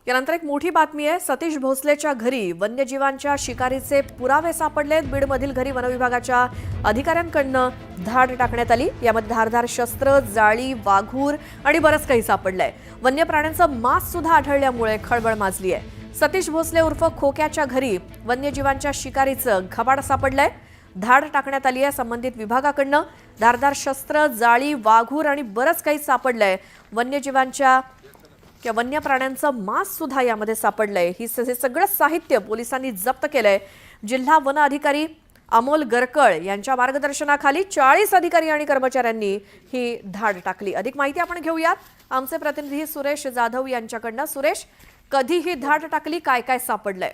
यानंतर एक मोठी बातमी आहे। सतीश भोसलेच्या घरी वन्यजीवांच्या शिकारीचे पुरावे सापडलेत। बीडमधील घरी वनविभागाच्या अधिकाऱ्यांकडून धाड टाकण्यात आली। यामध्ये धारदार शस्त्र, जाळी, वाघूर आणि बरंच काही सापडलंय। वन्य प्राण्यांचं मांस सुद्धा आढळल्यामुळे खळबळ माजली आहे। सतीश भोसले उर्फ खोक्याच्या घरी वन्यजीवांच्या शिकारीचं घबाड सापडलंय। धाड टाकण्यात आली आहे। संबंधित विभागाकडून धारदार शस्त्र, जाळी, वाघूर आणि बरंच काही सापडलंय। वन्यजीवांच्या वन्य प्राण्यांचं मांस सुद्धा यामध्ये सापडलंय। हे सगळं साहित्य पोलिसांनी जप्त केलंय। जिल्हा वन अधिकारी अमोल गरकळ यांच्या मार्गदर्शनाखाली 40 अधिकारी आणि कर्मचाऱ्यांनी ही धाड टाकली। अधिक माहिती आपण घेऊयात आमचे प्रतिनिधी सुरेश जाधव यांच्याकडून। सुरेश, कधी ही धाड टाकली, काय काय सापडलंय?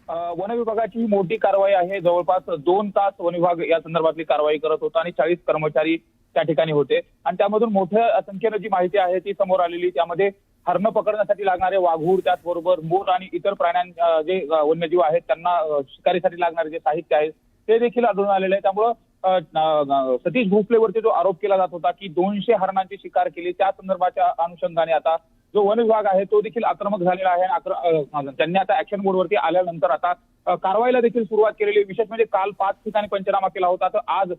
वन विभागाची मोठी कारवाई आहे। जवळपास 2 तास वन विभाग या संदर्भातली कारवाई करत होता आणि 40 कर्मचारी त्या ठिकाणी होते आणि त्यामधून मोठ्या संख्येनं जी माहिती आहे ती समोर आलेली। त्यामध्ये हरणं पकडण्यासाठी लागणारे वाघूर, त्याचबरोबर मोर आणि इतर प्राण्यांचे जे वन्यजीव आहेत त्यांना शिकारीसाठी लागणारे जे साहित्य आहे ते देखील आढळून आलेले आहे। त्यामुळं सतीश भोसलेवरती जो आरोप केला जात होता की 200 हरणांची शिकार केली, त्या संदर्भाच्या अनुषंगाने आता जो वन विभाग आहे तो देखील आक्रमक झालेला आहे आणि त्यांनी आता ऍक्शन मोडवरती आल्यानंतर आता कारवाईला देखील सुरुवात केलेली। विशेष म्हणजे काल 5 ठिकाणी पंचनामा केला होता, तर आज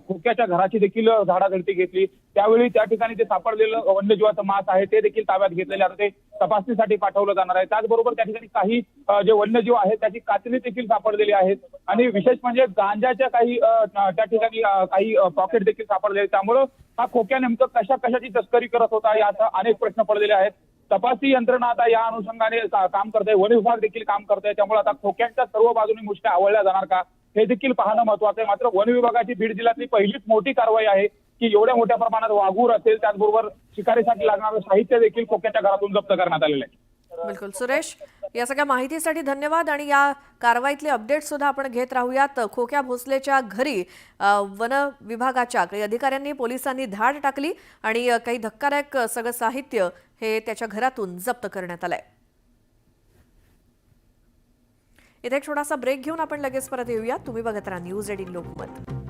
खोक्याच्या घराची देखील झाडाझडती घेतली। त्यावेळी त्या ठिकाणी जे सापडलेलं वन्यजीवाचं मांस आहे ते देखील ताब्यात घेतलेले आहे, ते तपासणीसाठी पाठवलं जाणार आहे। त्याचबरोबर त्या ठिकाणी काही जे वन्यजीव आहेत त्याची कातली देखील सापडलेली आहेत आणि विशेष म्हणजे गांजाच्या काही त्या ठिकाणी काही पॉकेट देखील सापडलेले। त्यामुळं हा खोक्या नेमकं कशाची तस्करी करत होता याचा अनेक प्रश्न पडलेले आहेत। तपासी यंत्रणा आता या अनुषंगाने काम करते, वन विभाग देखील काम करते। त्यामुळे आता खोक्यांच्या सर्व बाजूनी मुष्ट्या आवळल्या जाणार का हे देखील पाहणं महत्त्वाचं आहे। मात्र वन विभागाची बीड जिल्ह्यातली पहिलीच मोठी कारवाई आहे की एवढ्या मोठ्या प्रमाणात वाघूर असेल, त्याचबरोबर शिकारीसाठी लागणारं साहित्य देखील खोक्याच्या घरातून जप्त करण्यात आलेलं आहे। बिलकुल सुरेश, या सगळ्या माहितीसाठी धन्यवाद आणि या कारवाईतले अपडेट सुद्धा आपण घेत राहूयात। खोक्या भोसलेच्या घरी वन विभागाच्या काही अधिकाऱ्यांनी, पोलिसांनी धाड टाकली आणि काही धक्कादायक सगळं साहित्य हे त्याच्या घरातून जप्त करण्यात आलंय। इथे एक छोटासा ब्रेक घेऊन आपण लगेच परत येऊया। तुम्ही बघत राहा न्यूज 18 लोकमत।